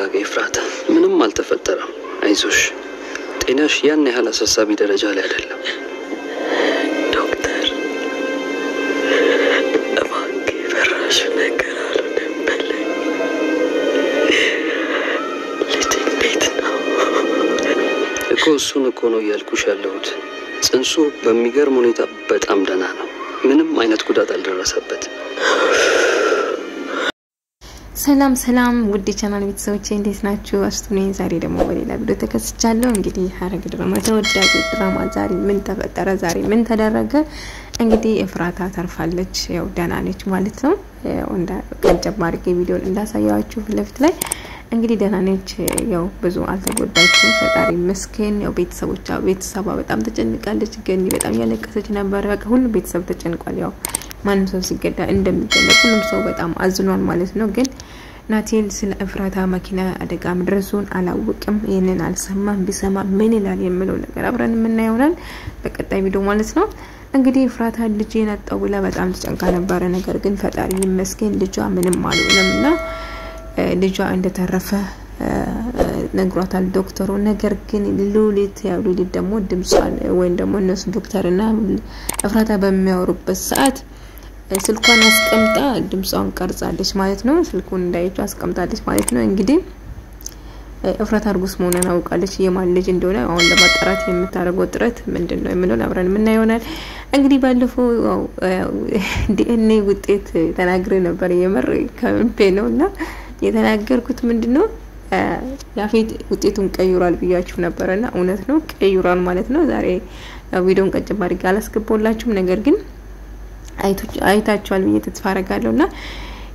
ተረጋጋ ኤፍራታ ምንም አልተፈጠረም አይዞሽ ጤናሽ ያን ያህል አሳሳቢ ደረጃ ላይ አይደለም ዶክተር እባክህ ፈራሽ ነገር አልሆነብኝ ልጅ ቤት ነው እኮ ነው ያልኩሽ ያለሁት ጽንሱ በሚገርም ሁኔታ በጣም ደህና ነው ምንም አይነት ጉዳት አልደረሰበት ሰላም ውድ ቻናል ቤተሰቦቼ እንዴት ናችሁ አስተውኔ ዛሬ ደግሞ በሌላ ቪዲዮ ተከስቻለሁ እንግዲህ ሐረግ ድራማ ተወዳጁ ድራማ ዛሬ ምን ተፈጠረ ዛሬ ምን ተደረገ እንግዲህ ኤፍራታ ተርፋለች ያው ደህና ነች ማለት ነው እንደ ቀንጨብ ማርጌ ቪዲዮን እንዳሳያችሁ ለፍት ላይ እንግዲህ ደህና ነች ያው ብዙ አልተጎዳችም ፈጣሪ መስከን ያው ቤተሰቧ በጣም ተጨንቃለች ገኒ በጣም ያለቀሰች ነበር በቃ ሁሉ ቤተሰብ ተጨንቋል ያው ማንም ሰው ሲገዳ እንደሚጨነቅ ሁሉም ሰው በጣም አዝኗል ማለት ነው ግን ናቴል ስለ ኤፍራታ መኪና አደጋ መድረሱን አላወቅም ይሄንን አልሰማም ቢሰማ ምን ይላል የሚለው ነገር አብረን የምናየውናል በቀጣይ ቪዲዮ ማለት ነው እንግዲህ ኤፍራታ ልጄን አጣው ብላ በጣም ተጨንቃ ነበር ነገር ግን ፈጣሪ ይመስገን ልጇ ምንም አልሆነምና ልጇ እንደተረፈ ነግሯታል ዶክተሩ ነገር ግን ሉሊት ደግሞ ድምጿን ወይን ደግሞ እነሱ ዶክተርና ኤፍራታ በሚያወሩበት ሰዓት ስልኳን አስቀምጣ ድምጿን ቀርጻለች ማለት ነው ስልኩን እንዳይቷ አስቀምጣለች ማለት ነው እንግዲህ ኤፍራታ አርጉስ መሆኗን አውቃለች የማን ልጅ እንደሆነ አሁን ለማጣራት የምታረገው ጥረት ምንድነው የሚለው አብረን ምን ይሆናል እንግዲህ ባለፈው ዲኤንኤ ውጤት ተናግሬ ነበር የመር ከምፔ ነውና የተናገርኩት ምንድነው ያፌት ውጤቱን ቀይሯል ብያችሁ ነበርና እውነት ነው ቀይሯል ማለት ነው ዛሬ ቪዲዮን ቀጭባሪ ጋላስገቦላችሁም ነገር ግን አይታችኋል ብዬ ተስፋ አረጋለሁና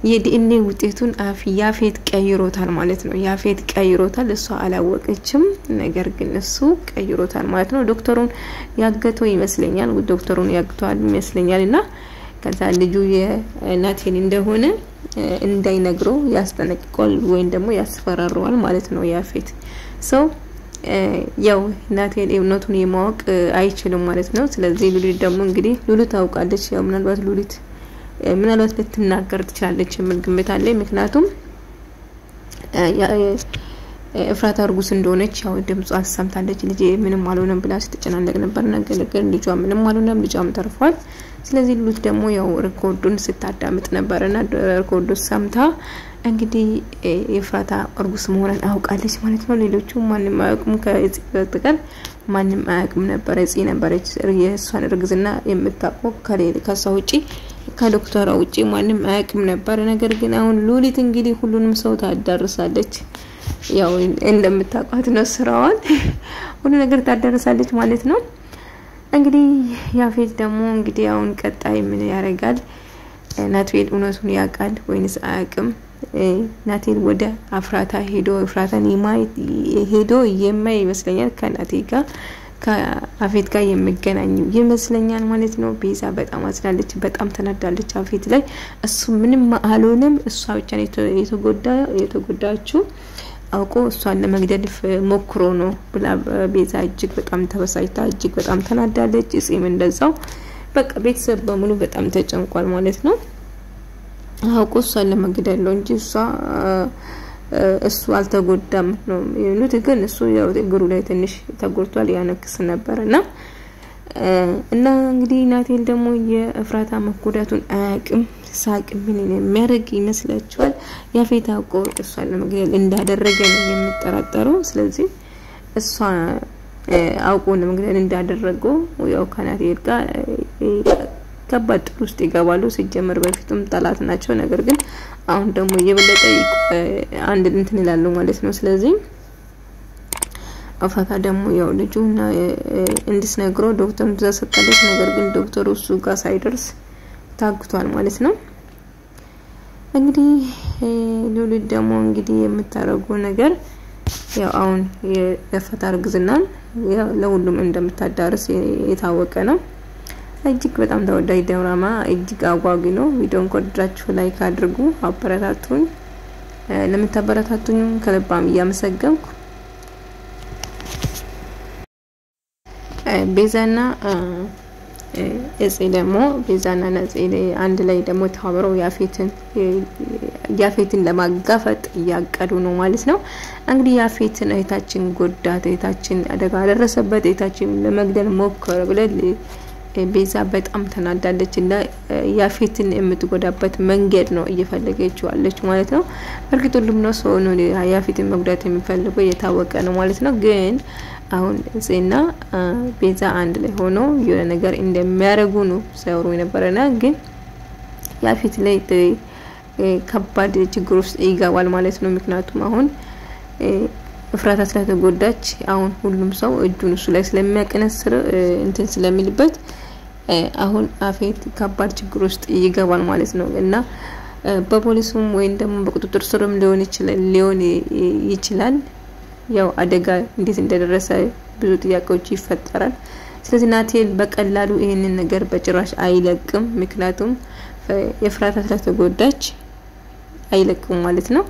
የዲኤንኤ ውጤቱን ያፌት ቀይሮታል ማለት ነው ያፌት ቀይሮታል እሷ አላወቀችም ነገር ግን እሱ ቀይሮታል ማለት ነው ዶክተሩን ያገተው ይመስለኛል ዶክተሩን ያግቷል ይመስለኛልና ከዛ ልጁ የናቴል እንደሆነ እንዳይነግረው ያስጠነቅቀዋል ወይን ደግሞ ያስፈራራዋል ማለት ነው ያፌት ሰው ያው ናቴል እውነቱን የማወቅ አይችልም ማለት ነው ስለዚህ ሉሊት ደግሞ እንግዲህ ሉሊት ታውቃለች ያው ምናልባት ሉሊት ልትናገር ትችላለች ምን ግምት አለ ምክንያቱም ኤፍራታ አርጉስ እንደሆነች ያው ድምጿን ሰምታለች ልጅ ምንም አልሆነም ብላ ስትጨናነቅ ነበር ነገር ግን ልጇ ምንም አልሆነም ልጇም ተርፏል ስለዚህ ሉሊት ደግሞ ያው ሪኮርዱን ስታዳምጥ ነበርና ሪኮርዱን ሰምታ እንግዲህ ኤፍራታ አርጉስ መሆኗን አውቃለች ማለት ነው ሌሎቹ ማንንም አያውቁም ከዚህ በተቀር ማንንም አያውቁም ነበር እዚህ ነበረች የሷን እርግዝና የምታውቀው ከሷ ውጪ ከዶክተሯ ውጪ ማንንም አያውቁም ነበር ነገር ግን አሁን ሉሊት እንግዲህ ሁሉንም ሰው ታዳርሳለች ያው እንደምታውቃት ነው ስራዋን ሁሉ ነገር ታዳርሳለች ማለት ነው እንግዲህ ያፌት ደግሞ እንግዲህ አሁን ቀጣይ ምን ያረጋል ናቴል እውነቱን ያውቃል ወይንስ አያውቅም ናቴል ወደ ኤፍራታ ኤፍራታን ሄዶ የማይ ይመስለኛል ከናቴ ጋር ከአፌት ጋር የሚገናኙ ይመስለኛል ማለት ነው ቤዛ በጣም አዝናለች በጣም ተናዳለች አፌት ላይ እሱ ምንም አልሆነም እሷ ብቻ የተጎዳችው አውቆ እሷን ለመግደል ሞክሮ ነው ብላ ቤዛ እጅግ በጣም ተበሳጭታ እጅግ በጣም ተናዳለች እዚህም እንደዛው በቃ ቤተሰብ በሙሉ በጣም ተጨንቋል ማለት ነው አውቆ እሷን ለመግደል ነው እንጂ እሱ አልተጎዳም ነው የሉት ግን እሱ ያው እግሩ ላይ ትንሽ ተጎድቷል ያነክስ ነበርና እና እንግዲህ ናቴል ደግሞ የኤፍራታ መጎዳቱን አያውቅም ሳቅ ምን የሚያደርግ ይመስላችኋል ያፌት አውቆ እሷን ለመግደል እንዳደረገ ነው የሚጠራጠረው ስለዚህ እሷ አውቆ ለመግደል እንዳደረገው ያው ከናቴል ጋር ከባድ ውስጥ ይገባሉ ሲጀመር በፊቱም ጠላት ናቸው ነገር ግን አሁን ደግሞ የበለጠ አንድ እንትን ይላሉ ማለት ነው ስለዚህ ኤፍራታ ደግሞ ያው ልጁና እንድስነግረው ዶክተሩ ተሰጠለች ነገር ግን ዶክተሩ እሱ ጋር ሳይደርስ ታግቷል ማለት ነው እንግዲህ ሉሊት ደግሞ እንግዲህ የምታረገው ነገር ያው አሁን የኤፍራታ እርግዝናን ያው ለሁሉም እንደምታዳርስ የታወቀ ነው እጅግ በጣም ተወዳጅ ድራማ እጅግ አጓጊ ነው ቪዲዮን ከወደዳችሁ ላይክ አድርጉ አበረታቱኝ ለምታበረታቱኝ ከልባም እያመሰገንኩ ቤዛና እጽ ደግሞ ቤዛና ነጽ አንድ ላይ ደግሞ ተባብረው ያፌትን ለማጋፈጥ ያቀዱ ነው ማለት ነው። እንግዲህ ያፌትን እህታችን ጎዳት፣ እህታችን አደጋ ደረሰበት፣ እህታችን ለመግደል ሞከረ ብለን ቤዛ በጣም ተናዳለች እና ያፌትን የምትጎዳበት መንገድ ነው እየፈለገችው አለች ማለት ነው። በርግጥ ሁሉም ነው ሰው ነው ያፌትን መጉዳት የሚፈልገው የታወቀ ነው ማለት ነው። ግን አሁን እጽና ቤዛ አንድ ላይ ሆኖ የሆነ ነገር እንደሚያደርጉ ነው ሲያወሩ የነበረና ግን ያፌት ላይ ከባድ ችግር ውስጥ ይገባል ማለት ነው። ምክንያቱም አሁን እፍራታ ስለተጎዳች አሁን ሁሉም ሰው እጁን እሱ ላይ ስለሚያቀነስር እንትን ስለሚልበት አሁን ያፌት ከባድ ችግር ውስጥ ይገባል ማለት ነው እና በፖሊሱም ወይ ደግሞ በቁጥጥር ስርም ሊሆን ይችላል። ያው አደጋ እንዴት እንደደረሰ ብዙ ጥያቄዎች ይፈጠራል። ስለዚህ ናቴል በቀላሉ ይሄንን ነገር በጭራሽ አይለቅም። ምክንያቱም የፍራታ ስለተጎዳች አይለቅም ማለት ነው።